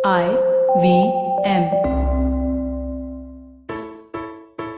IVM.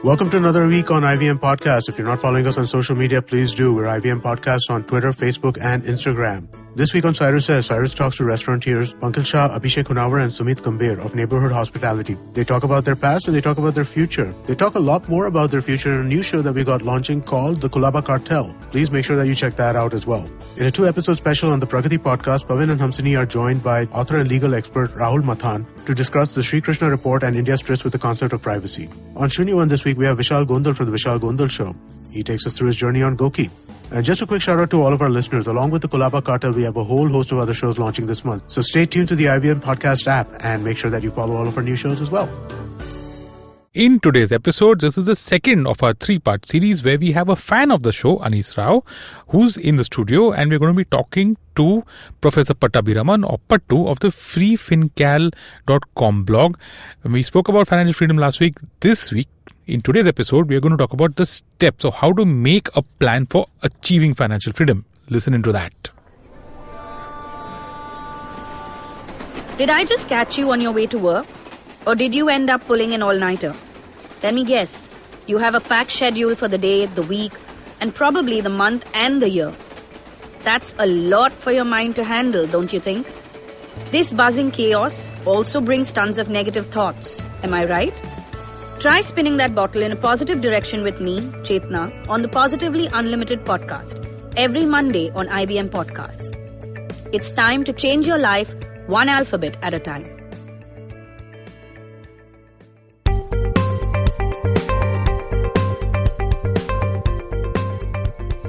Welcome to another week on IVM Podcast. If you're not following us on social media, please do. We're IVM Podcast on Twitter, Facebook, and Instagram. This week on Cyrus Says, Cyrus talks to restaurateurs Pankaj Shah, Abhishek Hunawar, and Sumit Gambhir of Neighborhood Hospitality. They talk about their past and they talk about their future. They talk a lot more about their future in a new show that we got launching called The Kulaba Cartel. Please make sure that you check that out as well. In a 2-episode special on the Pragati Podcast, Pavin and Hamsini are joined by author and legal expert Rahul Mathan to discuss the Sri Krishna Report and India's tryst with the concept of privacy. On Shunya One this week, we have Vishal Gondal from the Vishal Gondal Show. He takes us through his journey on Goki. And just a quick shout out to all of our listeners. Along with the Kulaba Cartel, we have a whole host of other shows launching this month. So stay tuned to the IVM Podcast app and make sure that you follow all of our new shows as well. In today's episode, this is the second of our 3-part series where we have a fan of the show, Anis Rao, who's in the studio, and we're going to be talking to Professor Pattabiraman or Pattu of the freefincal.com blog. We spoke about financial freedom last week. This week, in today's episode, we are going to talk about the steps of how to make a plan for achieving financial freedom. Listen into that. Did I just catch you on your way to work? Or did you end up pulling an all-nighter? Let me guess. You have a packed schedule for the day, the week, and probably the month and the year. That's a lot for your mind to handle, don't you think? This buzzing chaos also brings tons of negative thoughts. Am I right? Try spinning that bottle in a positive direction with me, Chetna, on the Positively Unlimited podcast, every Monday on IBM Podcasts. It's time to change your life one alphabet at a time.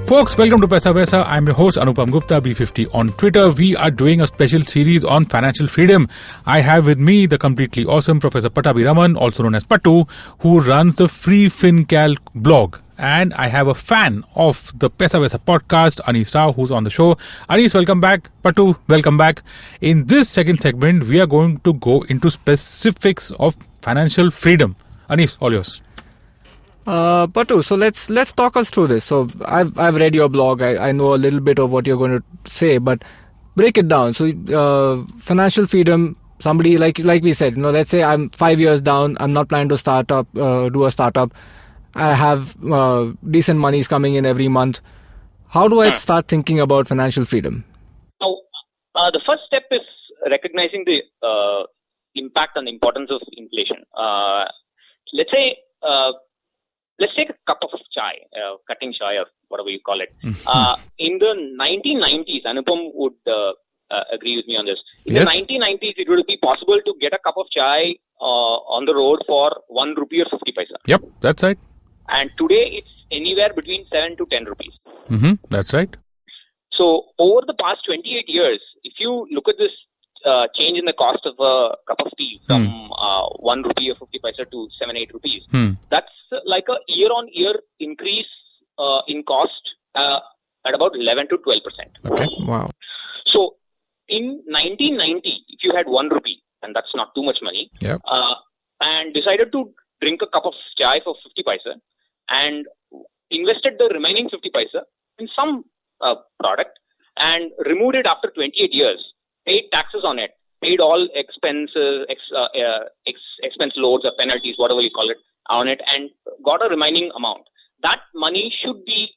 Folks, welcome to Paisa Vaisa. I'm your host Anupam Gupta, B50 on Twitter. We are doing a special series on financial freedom. I have with me the completely awesome Professor Pattabiraman, also known as Pattu, who runs the Free FinCal blog. And I have a fan of the Paisa Vaisa podcast, Anis Rao, who's on the show. Anis, welcome back. Pattu, welcome back. In this second segment, we are going to go into specifics of financial freedom. Anis, all yours. Pattu, so let's talk us through this. So I've read your blog. I know a little bit of what you're going to say, but break it down. So financial freedom. Somebody like we said, let's say I'm 5 years down. I'm not planning to do a startup. I have decent monies coming in every month. How do I start thinking about financial freedom? Now, the first step is recognizing the impact and importance of inflation. Let's take a cup of chai, cutting chai or whatever you call it. In the 1990s, Anupam would agree with me on this. In the 1990s, it would be possible to get a cup of chai on the road for 1 rupee or 50 paisa. Yep, that's right. And today, it's anywhere between 7 to 10 rupees. That's right. So, over the past 28 years, if you look at this change in the cost of a cup of tea from 1 rupee or 50 paisa to 7-8 rupees. That's like a year-on-year increase in cost at about 11 to 12%. Okay, wow. So, in 1990, if you had 1 rupee, and that's not too much money, and decided to drink a cup of chai for 50 paisa and invested the remaining 50 paisa in some product and removed it after 28 years, paid taxes on it, paid all expenses, expense loads or penalties, whatever you call it, on it, and got a remaining amount. That money should be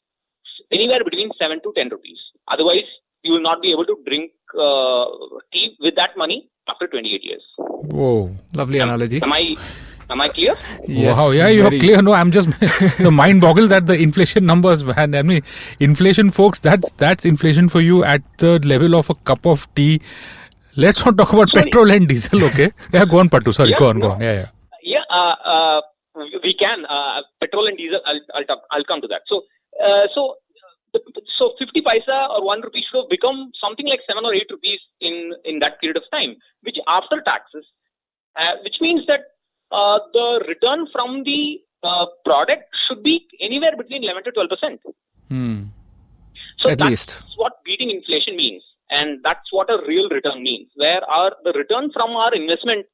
anywhere between 7 to 10 rupees. Otherwise, you will not be able to drink tea with that money after 28 years. Whoa, lovely analogy. Am I clear? Yes, wow, yeah, you're clear. No, I'm just the mind boggles at the inflation numbers, man. I mean, inflation, folks, that's inflation for you at the level of a cup of tea. Let's not talk about petrol and diesel, okay? Yeah, go on, Pattu. Sorry, go on. Yeah. We can. Petrol and diesel, I'll come to that. So 50 paisa or 1 rupee should have become something like 7 or 8 rupees in that period of time, which after taxes, which means that the return from the product should be anywhere between 11 to 12%. So at least. That's what beating inflation means. And that's what a real return means, where the return from our investment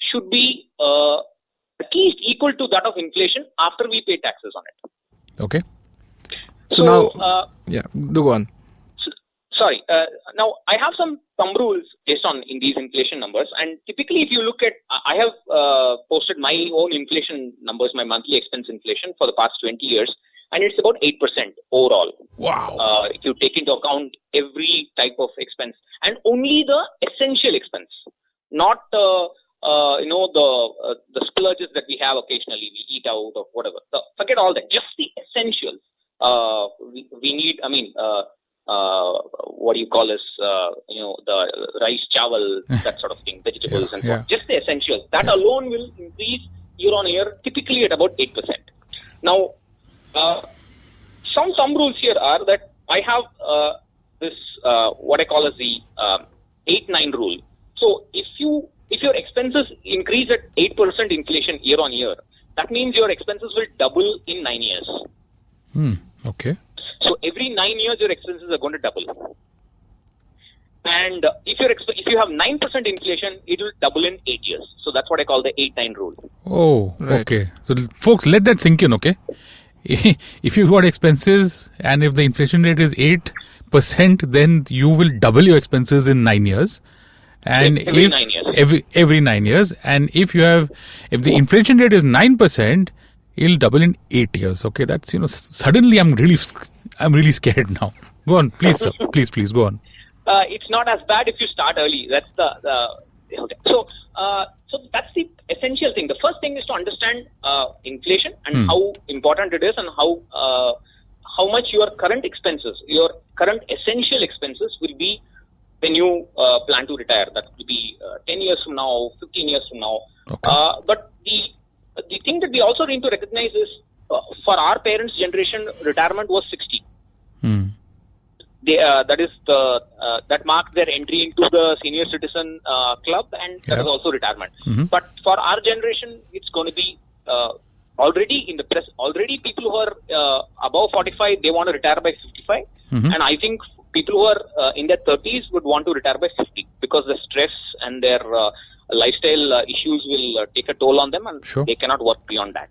should be at least equal to that of inflation after we pay taxes on it. Okay. So now, do go on. Sorry. Now, I have some thumb rules based on in these inflation numbers. And typically, if you look at, I have posted my own inflation numbers, my monthly expense inflation for the past 20 years. And it's about 8% overall. Wow. If you take into account every type of expense. And only the essential expense. Not, the splurges that we have occasionally. We eat out or whatever. So forget all that. Just the essentials. We need, what do you call this, the rice, chawal, that sort of thing, vegetables and so on. Just the essentials. That alone will increase year on year, typically at about 8%. Now, some thumb rules here are that I have this, what I call as the 8-9 rule. So if your expenses increase at 8% inflation year on year, that means your expenses will double in 9 years. Okay. So every 9 years, your expenses are going to double. And if you have 9% inflation, it will double in 8 years. So that's what I call the 8-9 rule. Oh, right. Okay. So folks, let that sink in, okay? If you've got expenses and if the inflation rate is 8%, then you will double your expenses in 9 years. And every 9 years. Every 9 years. And if the inflation rate is 9%, it'll double in 8 years. Okay, that's, suddenly I'm really scared now. Go on, please, sir. Please, go on. It's not as bad if you start early. That's so that's the essential thing. The first thing is to understand inflation and how important it is and how much your current expenses, your current essential expenses will be when you plan to retire. That will be 10 years from now, 15 years from now. Okay. But the thing that we also need to recognize is for our parents' generation, retirement was 60. That marked their entry into the senior citizen club, and that is also retirement. But for our generation, it's going to be already in the press. Already, people who are above 45, they want to retire by 55, and I think people who are in their 30s would want to retire by 50 because the stress and their lifestyle issues will take a toll on them, and they cannot work beyond that.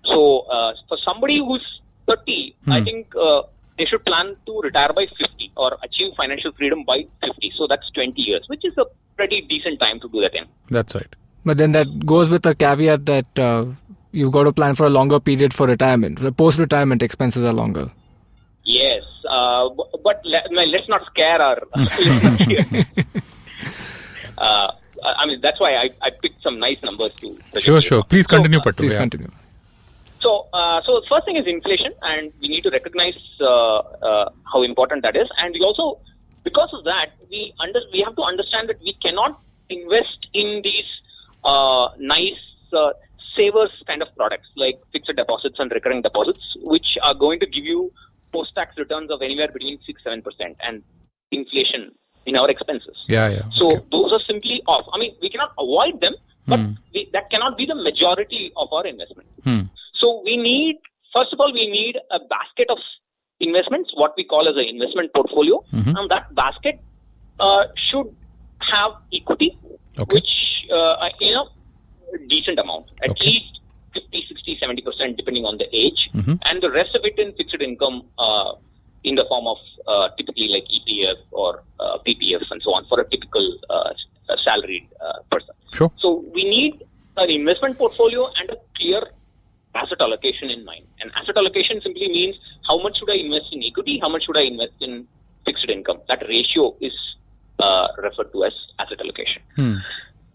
So, for somebody who's 30, I think they should plan to retire by 50 or achieve financial freedom by 50. So that's 20 years, which is a pretty decent time to do that in. That's right. But then that goes with a caveat that you've got to plan for a longer period for retirement. The post-retirement expenses are longer. Yes, but let's not scare our listeners here. That's why I picked some nice numbers to present. Sure. Please continue, Pattu. Please continue. So the first thing is inflation, and we need to recognize how important that is. And we also, because of that, we have to understand that we cannot invest in these nice savers kind of products like fixed deposits and recurring deposits, which are going to give you post-tax returns of anywhere between 6-7% and inflation in our expenses. So those are simply off. We cannot avoid them, but that cannot be the majority of our investment. So first of all, we need a basket of investments, what we call as an investment portfolio. And that basket should have equity, which, decent amount, at least 50, 60, 70%, depending on the age. And the rest of it in fixed income in the form of typically like EPF or PPF and so on for a typical salaried person. Sure. So we need an investment portfolio and a clear asset allocation in mind. And asset allocation simply means how much should I invest in equity, how much should I invest in fixed income. That ratio is referred to as asset allocation.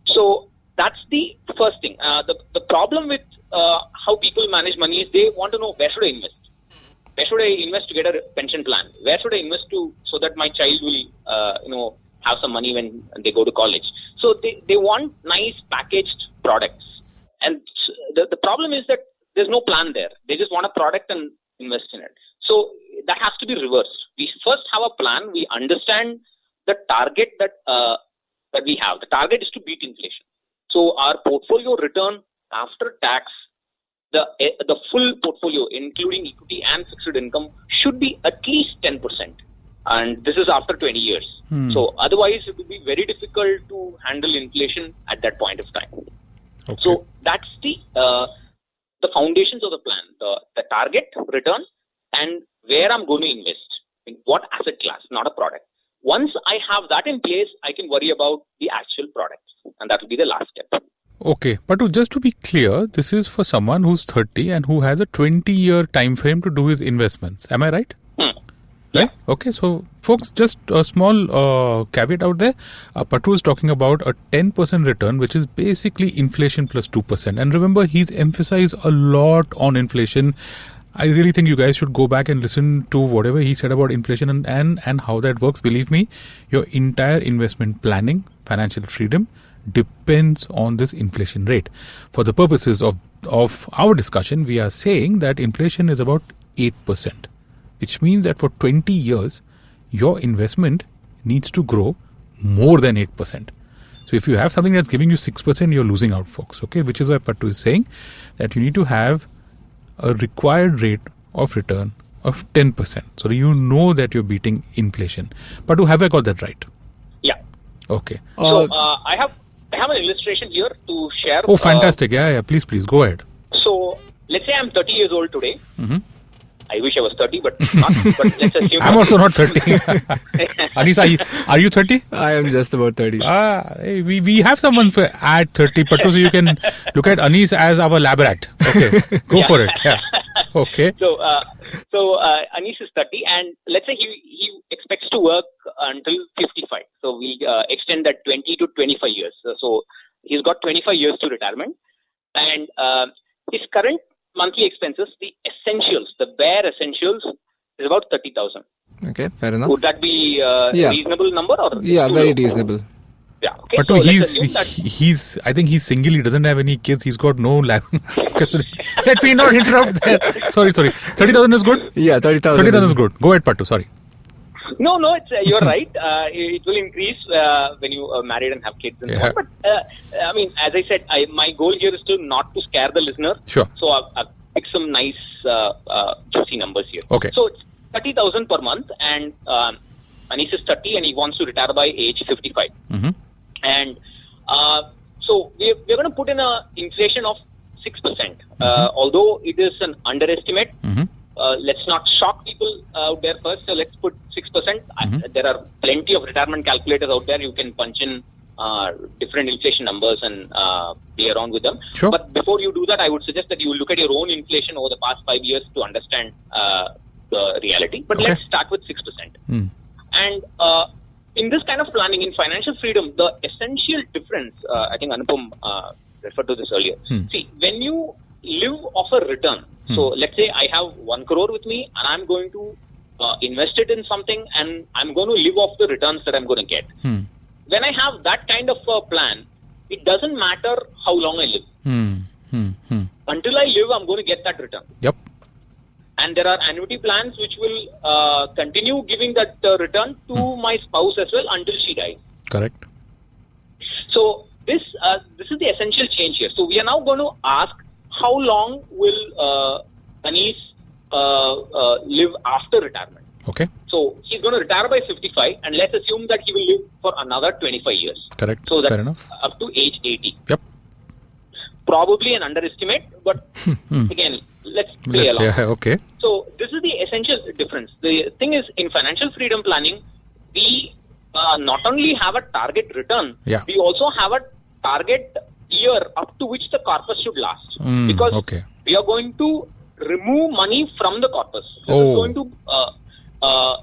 So that's the first thing. The problem with how people manage money is they want to know, where should I invest? Where should I invest to get a pension plan? Where should I invest so that my child will have some money when they go to college? So they want nice packaged products. And the problem is that there's no plan there. They just want a product and invest in it. So that has to be reversed. We first have a plan. We understand the target that we have. The target is to beat inflation. So our portfolio return after tax, the full portfolio, including equity and fixed income, should be at least 10%. And this is after 20 years. So otherwise, it would be very difficult to handle inflation at that point of time. Okay. So that's the foundations of the plan, the target, return, and where I'm going to invest. what asset class, not a product. Once I have that in place, I can worry about the actual product, and that will be the last step. Okay, but just to be clear, this is for someone who's 30 and who has a 20-year time frame to do his investments. Am I right? Right? Okay, so folks, just a small caveat out there. Pattu is talking about a 10% return, which is basically inflation plus 2%. And remember, he's emphasized a lot on inflation. I really think you guys should go back and listen to whatever he said about inflation and how that works. Believe me, your entire investment planning, financial freedom depends on this inflation rate. For the purposes of our discussion, we are saying that inflation is about 8%. Which means that for 20 years, your investment needs to grow more than 8%. So if you have something that's giving you 6%, you're losing out, folks. Okay, which is why Pattu is saying that you need to have a required rate of return of 10%. So you know that you're beating inflation. Pattu, have I got that right? Yeah. Okay. So I have an illustration here to share. Oh, fantastic. Yeah. Please, go ahead. So let's say I'm 30 years old today. Mm-hmm. I wish I was 30, but not. But let's assume I'm also not 30. Anis, are you 30? I am just about 30. We have someone at 30, Pattu, so you can look at Anis as our lab rat. Okay, go for it. Yeah. Okay. So Anis is 30, and let's say he expects to work until 55. So we extend that 20 to 25 years. So he's got 25 years to retirement, and his current monthly expenses, the essentials, the bare essentials, is about 30,000. Okay, fair enough. Would that be a reasonable number? Or very reasonable. Yeah, okay. But so he's I think he's single, he doesn't have any kids, he's got no lab. Let me not interrupt there. Sorry. 30,000 is good? Yeah, 30,000. 30,000 is good. Go ahead, Pattu, sorry. No, you're right. It will increase when you are married and have kids and so on. But I mean, as I said, my goal here is not to scare the listener. Sure. So I've picked some nice juicy numbers here. Okay. So it's 30,000 per month, and Anis is 30 and he wants to retire by age 55. Mm-hmm. And so we're going to put in an inflation of 6%. Although it is an underestimate. Mm-hmm. Let's not shock people out there first. So let's put 6%. There are plenty of retirement calculators out there. You can punch in different inflation numbers and play around with them. Sure. But before you do that, I would suggest that you look at your own inflation over the past 5 years to understand the reality. But let's start with 6%. And in this kind of planning, in financial freedom, the essential difference, I think Anupam referred to this earlier. See, when you live off a return, so let's say I have 1 crore with me and I'm going to invest it in something and I'm going to live off the returns that I'm going to get. When I have that kind of a plan, it doesn't matter how long I live. Until I live, I'm going to get that return. Yep. And there are annuity plans which will continue giving that return to my spouse as well until she dies. Correct. So this is the essential change here. So we are now going to ask, how long will Anis live after retirement? Okay. So he's going to retire by 55, and let's assume that he will live for another 25 years. Correct. So that's fair enough. Up to age 80. Yep. Probably an underestimate, but again, let's play along. Yeah, okay. So this is the essential difference. The thing is, in financial freedom planning, we not only have a target return, we also have a target year up to which the corpus should last. Because we are going to remove money from the corpus. This is going to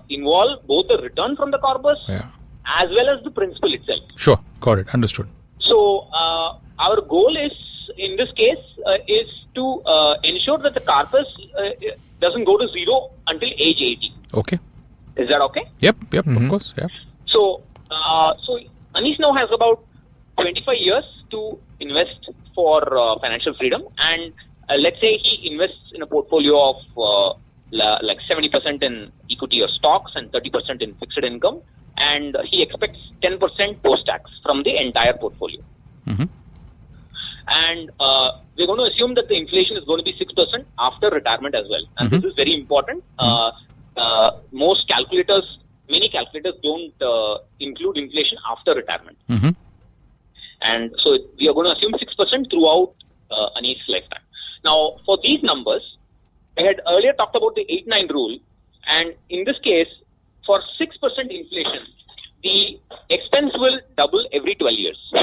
involve both the return from the corpus as well as the principal itself. Sure, got it, understood. So our goal is, in this case, is to ensure that the corpus doesn't go to zero until age 80. Okay. Is that okay? Yep, of course, yeah. So Anis now has about 25 years to invest for financial freedom, and let's say he invests in a portfolio of like 70% in equity or stocks and 30% in fixed income, and he expects 10% post-tax from the entire portfolio. And we're going to assume that the inflation is going to be 6% after retirement as well. And this is very important. Many calculators don't include inflation after retirement. And so we are going to assume 6% throughout Anis' lifetime. Now, for these numbers, I had earlier talked about the 8-9 rule. And in this case, for 6% inflation, the expense will double every 12 years.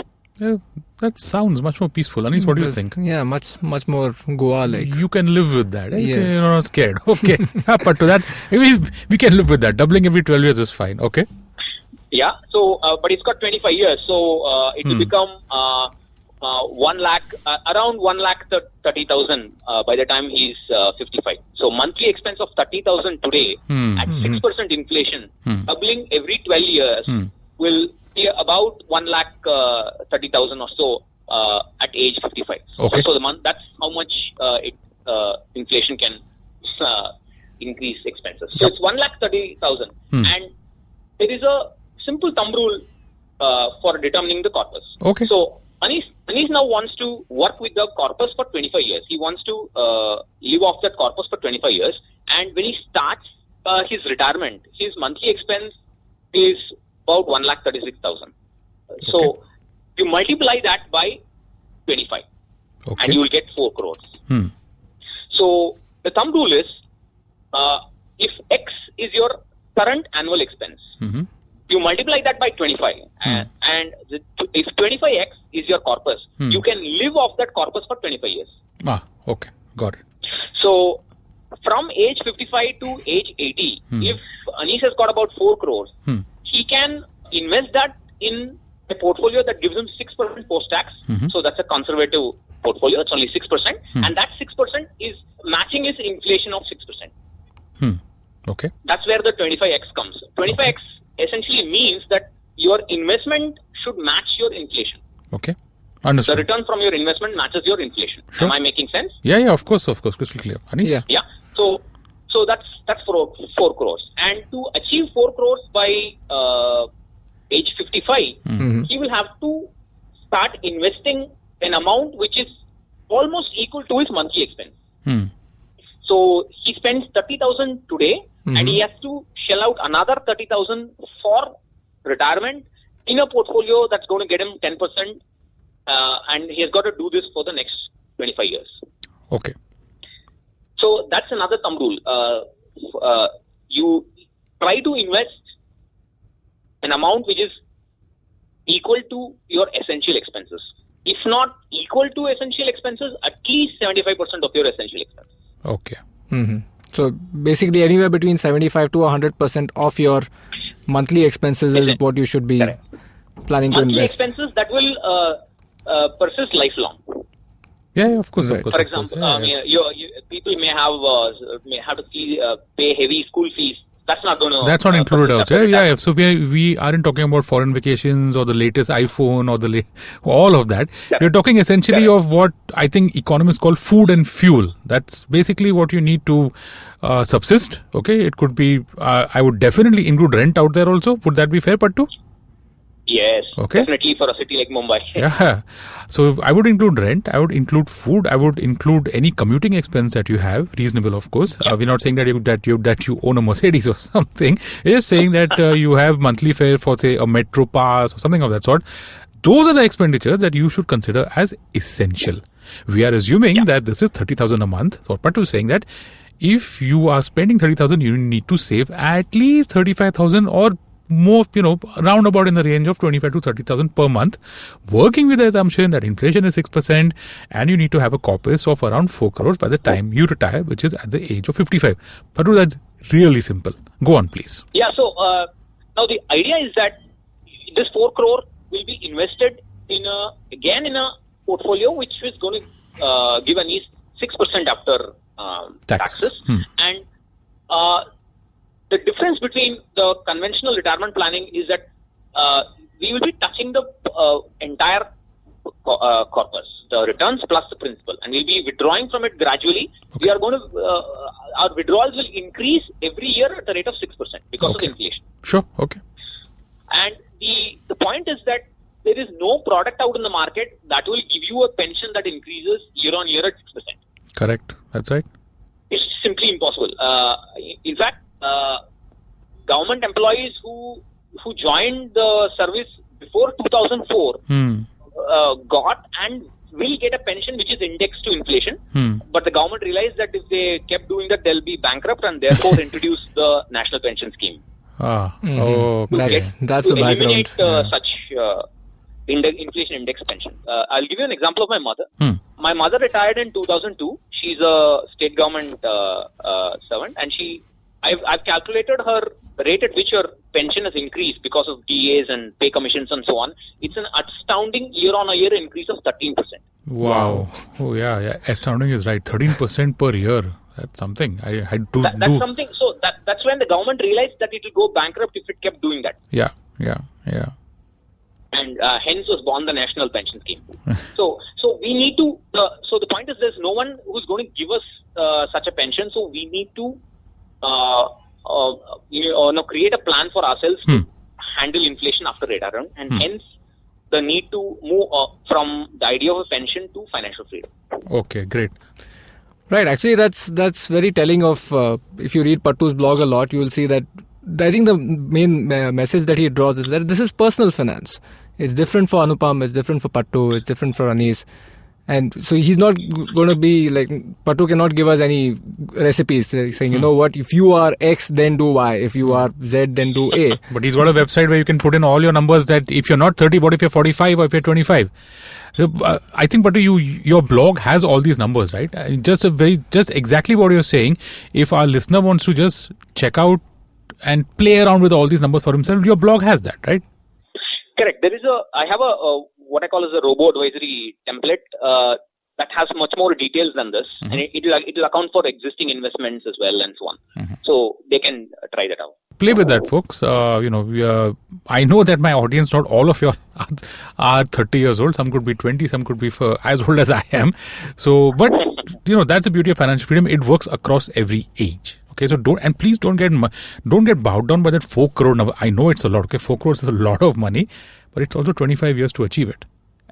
That sounds much more peaceful. Anish, what do you think? Yeah, much more Goa-like. You can live with that. Yes. You're not scared. Okay. But to that, we can live with that. Doubling every 12 years is fine. Okay. Yeah. So, but it's got 25 years. So, it will become 1 lakh, around 1,30,000 by the time he's 55. So, monthly expense of 30,000 today at 6% inflation, doubling every 12 years will be about 1,30,000 or so at age 55. Okay. So that's how much inflation can increase expenses. So it's 1,30,000, and there is a simple thumb rule for determining the corpus. Okay. So Anish now wants to work with the corpus for 25 years. He wants to live off that corpus for 25 years, and when he starts his retirement, his monthly expense is about 1,36,000. So you multiply that by 25, and you will get 4 crores. So the thumb rule is, if X is your current annual expense, you multiply that by 25, and if 25X is your corpus, you can live off that corpus for 25 years. Okay, got it. So from age 55 to age 80, if Anish has got about 4 crores, he can invest that in a portfolio that gives him 6% post-tax. So that's a conservative portfolio. It's only 6%. And that 6% is matching his inflation of 6%. Okay. That's where the 25X comes. 25X essentially means that your investment should match your inflation. Okay. Understood. The return from your investment matches your inflation. Sure. Am I making sense? Yeah, of course, crystal clear. Anish? Yeah. So that's 4 crores. And to achieve 4 crores by age 55, he will have to start investing an amount which is almost equal to his monthly expense. So he spends 30,000 today, and he has to shell out another 30,000 for retirement in a portfolio that's going to get him 10%, and he has got to do this for the next 25 years. Okay. So that's another thumb rule. You try to invest an amount which is equal to your essential expenses. If not equal to essential expenses, at least 75% of your essential expenses. Okay. So basically anywhere between 75 to 100% of your monthly expenses is what you should be planning to invest. Monthly expenses that will persist lifelong. Yeah, of course. For example, people may have to pay heavy school fees. That's not going to... That's not included out there. Yeah. So we aren't talking about foreign vacations or the latest iPhone or all of that. Correct. We're talking essentially of what I think economists call food and fuel. That's basically what you need to subsist. Okay. It could be, I would definitely include rent out there also. Would that be fair, Pattu? Yes, okay. Definitely for a city like Mumbai. Yeah. So I would include rent, I would include food, I would include any commuting expense that you have, reasonable of course. Yeah. We're not saying that you own a Mercedes or something. We're just saying that you have monthly fare for say a metro pass or something of that sort. Those are the expenditures that you should consider as essential. We are assuming that this is 30,000 a month. So Pattu is saying that if you are spending 30,000, you need to save at least 35,000 or more, round about in the range of 25 to 30,000 per month, working with the assumption that inflation is 6% and you need to have a corpus of around 4 crores by the time you retire, which is at the age of 55. But that's really simple. Go on, please. Yeah, so now the idea is that this 4 crore will be invested in a portfolio which is going to give at least 6% after taxes. And the difference between the conventional retirement planning is that we will be touching the entire corpus, the returns plus the principal, and we'll be withdrawing from it gradually. Okay. We are going to our withdrawals will increase every year at the rate of 6% because of inflation. Sure. Okay. And the point is that there is no product out in the market that will give you a pension that increases year on year at 6%. Correct. That's right. It's simply impossible. In fact, government employees who joined the service before 2004 got and will get a pension which is indexed to inflation. But the government realized that if they kept doing that, they'll be bankrupt and therefore introduced the national pension scheme. Okay. That's the background. Such inflation index pension. I'll give you an example of my mother. My mother retired in 2002. She's a state government servant, and I've calculated her rate at which her pension has increased because of DAs and pay commissions and so on. It's an astounding year-on-year increase of 13%. Wow. Oh yeah. Astounding is right. 13% per year. That's something. That's something. So that's when the government realized that it will go bankrupt if it kept doing that. Yeah. And hence was born the National Pension Scheme. So we need to. So the point is, there's no one who's going to give us such a pension. So we need to create a plan for ourselves to handle inflation after retirement, and hence the need to move from the idea of a pension to financial freedom. Okay, great. Right. Actually, that's very telling of. If you read Pattu's blog a lot, you will see that. I think the main message that he draws is that this is personal finance. It's different for Anupam, it's different for Pattu, it's different for Anis. And so he's not going to be like, Pattu cannot give us any recipes saying, you know what, if you are X, then do Y. If you are Z, then do A. But he's got a website where you can put in all your numbers that if you're not 30, what if you're 45 or if you're 25? I think, Pattu, your blog has all these numbers, right? Just exactly what you're saying. If our listener wants to just check out and play around with all these numbers for himself, your blog has that, right? Correct. I have what I call as a robo advisory template that has much more details than this, and it will account for existing investments as well and so on. So they can try that out. Play with that, folks. I know that my audience, not all of you are 30 years old. Some could be 20, some could be as old as I am. So, but that's the beauty of financial freedom. It works across every age. Okay, so please don't get bowed down by that 4 crore number. I know it's a lot. Okay, 4 crores is a lot of money, but it's also 25 years to achieve it,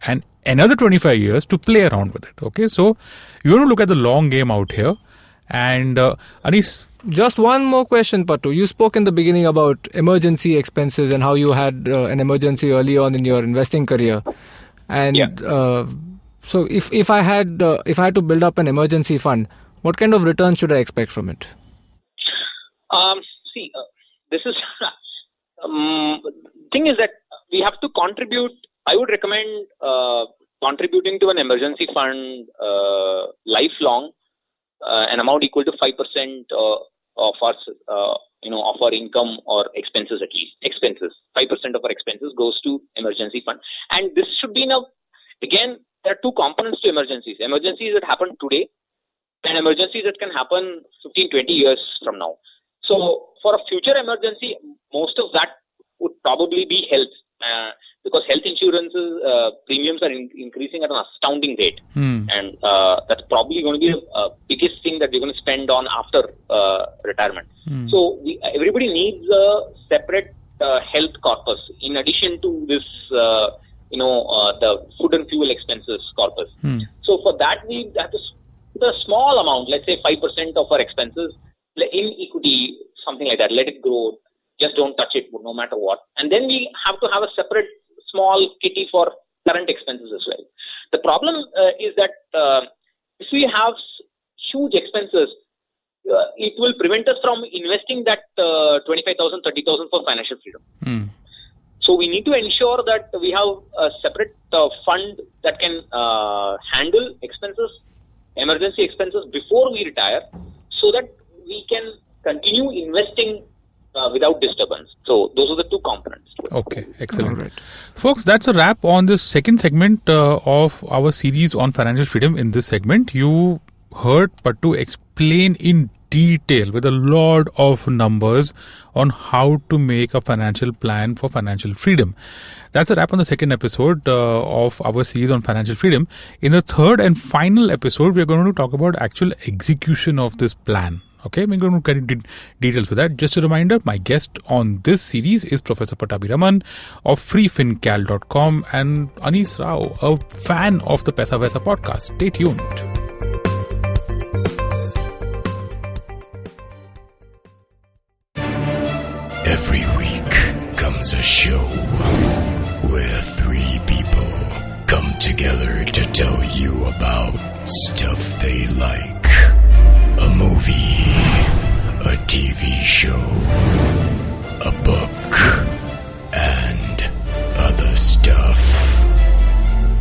and another 25 years to play around with it. Okay, so you want to look at the long game out here. And Anis, just one more question, Pattu. You spoke in the beginning about emergency expenses and how you had an emergency early on in your investing career, and so if I had to build up an emergency fund, what kind of return should I expect from it? This is thing is that we have to contribute. I would recommend contributing to an emergency fund lifelong, an amount equal to 5% of our income or expenses, at least expenses. 5% of our expenses goes to emergency fund, and this should be again, there are two components to emergencies. Emergencies that happen today, and emergencies that can happen 15, 20 years from now. So for a future emergency, most of that would probably be health, because health insurances premiums are increasing at an astounding rate, and that's probably going to be the biggest thing that we're going to spend on after retirement. So everybody needs a separate health corpus in addition to this, the food and fuel expenses corpus. So for that, we have to put a small amount, let's say 5% of our expenses in equity, something like that. Let it grow. Just don't touch it, no matter what. And then we have to have a separate small kitty for current expenses as well. The problem is that if we have huge expenses, it will prevent us from investing that 25,000, 30,000 for financial freedom. So we need to ensure that we have a separate fund that can handle expenses, emergency expenses before we retire, so that we can continue investing without disturbance. So those are the two components. Okay, excellent. All right. Folks, that's a wrap on this second segment of our series on financial freedom. In this segment, you heard Pattu explain in detail with a lot of numbers on how to make a financial plan for financial freedom. That's a wrap on the second episode of our series on financial freedom. In the third and final episode, we're going to talk about actual execution of this plan. Okay, we're going to get into details with that. Just a reminder, my guest on this series is Professor Pattabiraman of freefincal.com and Anis Rao, a fan of the Paisa Vaisa podcast. Stay tuned. Every week comes a show where 3 people come together to tell you about stuff they like. A movie, a TV show, a book, and other stuff.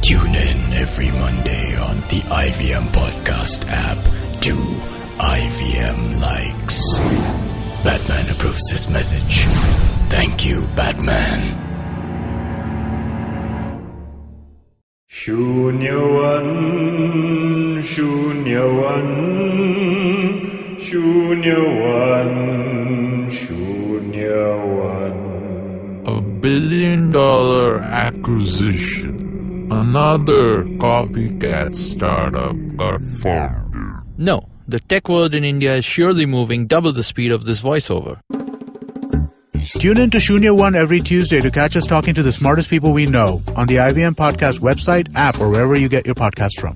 Tune in every Monday on the IVM Podcast app to IVM Likes. Batman approves this message. Thank you, Batman. Shunyawan, Shunyawan, Shunyawan, Shunyawan. $1 billion acquisition. Another copycat startup got formed. No, the tech world in India is surely moving double the speed of this voiceover. Tune in to Shunya One every Tuesday to catch us talking to the smartest people we know on the IVM Podcast website, app, or wherever you get your podcasts from.